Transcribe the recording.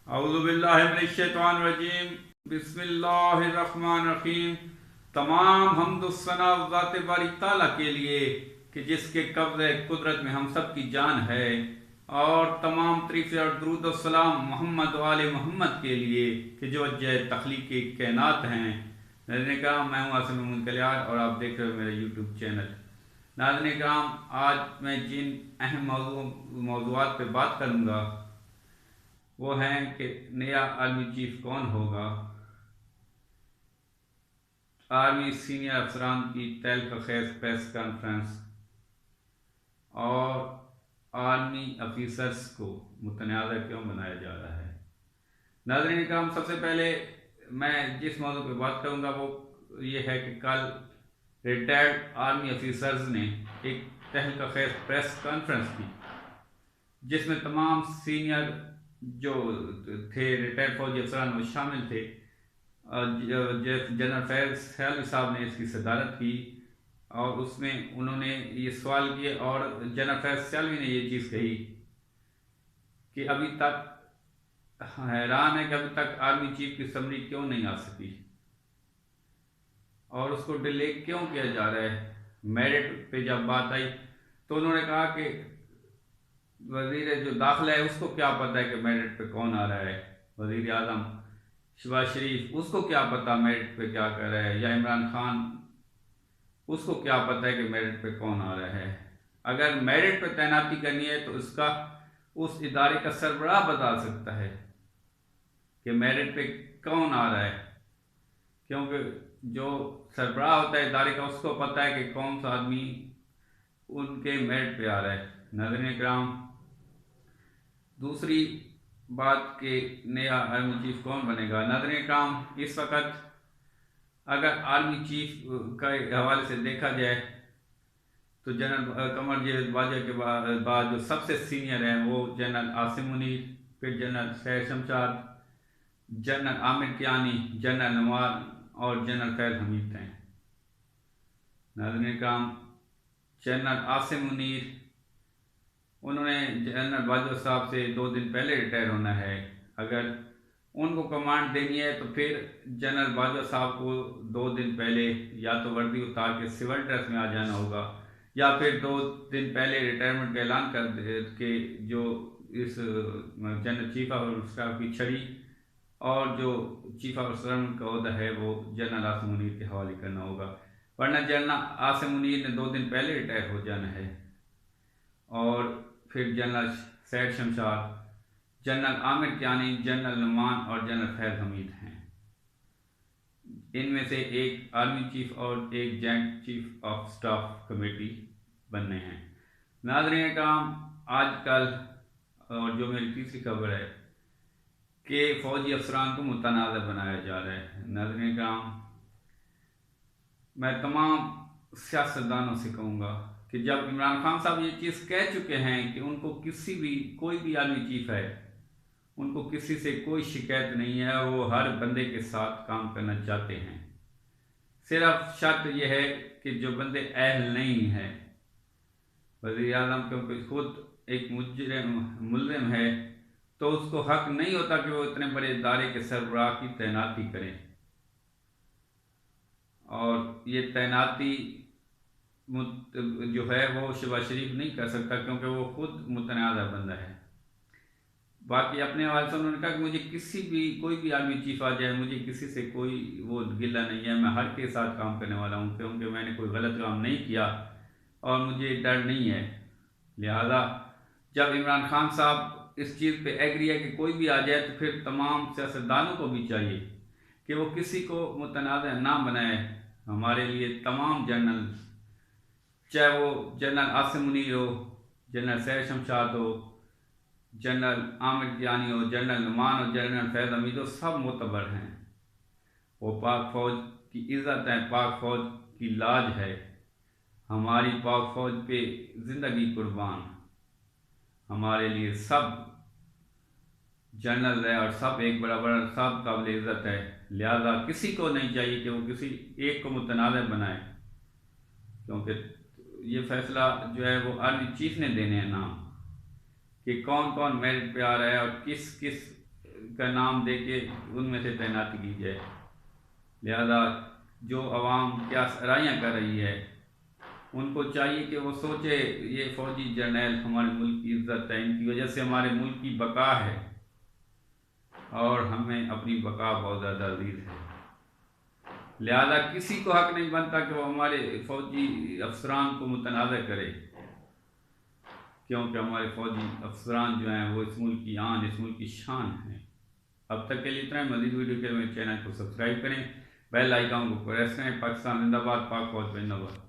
औज़ुबिल्लाहिमिनश्शैतानिर्रजीम बिस्मिल्लाहिर्रहमानिर्रहीम। तमाम हम्दुस्सना ज़ात बारी ताला के लिए कि जिसके कब्ज़े कुदरत में हम सब की जान है, और तमाम तरीफ़े और दुरूद और सलाम मोहम्मद वाले मोहम्मद के लिए कि जो वजह तख्लीक़ कायनात हैं। नाज़रीन कराम, मैं हूँ आसिम मुनकलियार और आप देख रहे हो मेरा यूट्यूब चैनल। नाज़रीन कराम, आज मैं जिन अहम मौज़ूआत पे बात करूँगा वो हैं कि नया आर्मी चीफ कौन होगा, आर्मी सीनियर अफसरान की तहलका खेज प्रेस कॉन्फ्रेंस, और आर्मी ऑफिसर्स को मुतनाज़ा क्यों बनाया जा रहा है। नाज़रीन इकराम, सबसे पहले मैं जिस मौजू पर बात करूँगा वो ये है कि कल रिटायर्ड आर्मी ऑफिसर्स ने एक तहलका खेज प्रेस कॉन्फ्रेंस की, जिसमें तमाम सीनियर जो थे रिटायर्ड फौजी अफसरान वो शामिल थे। जनरल फैज़ सयालवी साहब ने इसकी सदारत की और उसमें उन्होंने ये सवाल किए, और जनरल फैज़ सयालवी ने ये चीज़ कही कि अभी तक हैरान है कि अभी तक आर्मी चीफ की समरी क्यों नहीं आ सकी और उसको डिले क्यों किया जा रहा है। मेरिट पे जब बात आई तो उन्होंने कहा कि वजीर जो दाखिला है उसको क्या पता है कि मेरिट पे कौन आ रहा है। वजीर आज़म शहबाज शरीफ, उसको क्या पता मेरिट पे क्या कर रहा है, या इमरान खान, उसको क्या पता है कि मेरिट पे कौन आ रहा है। अगर मेरिट पे तैनाती करनी है तो उसका उस इदारे का सरबराह बता सकता है कि मेरिट पे कौन आ रहा है, क्योंकि जो सरबराह होता है इदारे का उसको पता है कि कौन सा आदमी उनके मेरिट पे आ रहा है। नाज़रीन किराम, दूसरी बात के नया आर्मी चीफ कौन बनेगा। नाज़रीन किराम, इस वक्त अगर आर्मी चीफ के हवाले से देखा जाए तो जनरल कमर जावेद बाजवा के बाद जो सबसे सीनियर हैं वो जनरल आसिम मुनीर, फिर general Syed Shamshad, general Aamir Kayani, general Nawaz और जनरल फैज़ हमीद हैं। नाज़रीन कराम, जनरल आसिम मुनीर, उन्होंने जनरल बाजवा साहब से 2 दिन पहले रिटायर होना है। अगर उनको कमांड देनी है तो फिर जनरल बाजवा साहब को 2 दिन पहले या तो वर्दी उतार के सिविल ड्रेस में आ जाना होगा, या फिर 2 दिन पहले रिटायरमेंट का ऐलान कर दे के जो इस जनरल चीफ ऑफ स्टाफ की छड़ी और जो चीफ ऑफ स्टाफ का ओहदा है वो जनरल आसिम मुनीर के हवाले करना होगा, वरना जनरल आसिम मुनीर ने 2 दिन पहले रिटायर हो जाना है। और फिर general Syed Shamshad, general Aamir Kayani, general Numan और जनरल फैज़ हमीद हैं। इनमें से एक आर्मी चीफ और एक joint chief of staff committee बनने हैं। नाज़रीन कराम, आजकल और जो मेरी तीसरी खबर है कि फ़ौजी अफसरान को मुतनाज़ बनाया जा रहा है। नाज़रीन कराम, मैं तमाम सियासतदानों से कहूँगा कि जब इमरान खान साहब ये चीज़ कह चुके हैं कि उनको कोई भी आर्मी चीफ है, उनको किसी से कोई शिकायत नहीं है, वो हर बंदे के साथ काम करना चाहते हैं। सिर्फ शर्त यह है कि जो बंदे अहल नहीं है, वज़ीर आज़म क्योंकि खुद एक मुजरिम है तो उसको हक नहीं होता कि वो इतने बड़े इदारे के सरबराह की तैनाती करें, और ये तैनाती जो है वो शहबाज शरीफ नहीं कर सकता क्योंकि वो खुद मुतनाज़ा बंदा है। बाकी अपने हवाले से उन्होंने कहा कि मुझे कोई भी आर्मी चीफ आ जाए, मुझे किसी से कोई वो गिला नहीं है, मैं हर के साथ काम करने वाला हूँ क्योंकि मैंने कोई गलत काम नहीं किया और मुझे डर नहीं है। लिहाजा जब इमरान खान साहब इस चीज़ पे एग्री है कि कोई भी आ जाए तो फिर तमाम सियासतदानों को भी चाहिए कि वो किसी को मुतनाज़ ना बनाए। हमारे लिए तमाम जनरल, चाहे वो जनरल आसिम मुनीर हो, जनरल सैयद शमशाद हो, जनरल आमिर कियानी हो, जनरल नुमान हो, जनरल फैज़ हमीद हो, सब मोतबर हैं। वो पाक फ़ौज की इज़्ज़त है, पाक फ़ौज की लाज है। हमारी पाक फ़ौज पे ज़िंदगी कुर्बान। हमारे लिए सब जनरल है और सब एक बराबर, सब काबिल इज़्ज़त है। लिहाजा किसी को नहीं चाहिए कि वो किसी एक को मुतनाज़ बनाए, क्योंकि ये फैसला जो है वो आर्मी चीफ ने देने हैं नाम कि कौन कौन मेरिट पे आ रहा है और किस किस का नाम दे के उनमें से तैनाती की जाए। लिहाजा जो अवाम क्या सराहियाँ कर रही है, उनको चाहिए कि वो सोचे ये फ़ौजी जर्नैल हमारे मुल्क की इज़्ज़त है, इनकी वजह से हमारे मुल्क की बका है और हमें अपनी बका बहुत ज़्यादा अजीज़ है। लिहाजा किसी को हक नहीं बनता कि वो हमारे फ़ौजी अफसरान को मुतनाज़ करे, क्योंकि हमारे फ़ौजी अफसरान जो हैं वो इस मुल्क की आन, इस मुल्क की शान हैं। अब तक के लिए इतना ही। मज़ीद वीडियो के लिए मेरे चैनल को सब्सक्राइब करें, बेल आइकन को प्रेस करें। पाकिस्तान जिंदाबाद, पाक फौज जिंदाबाद।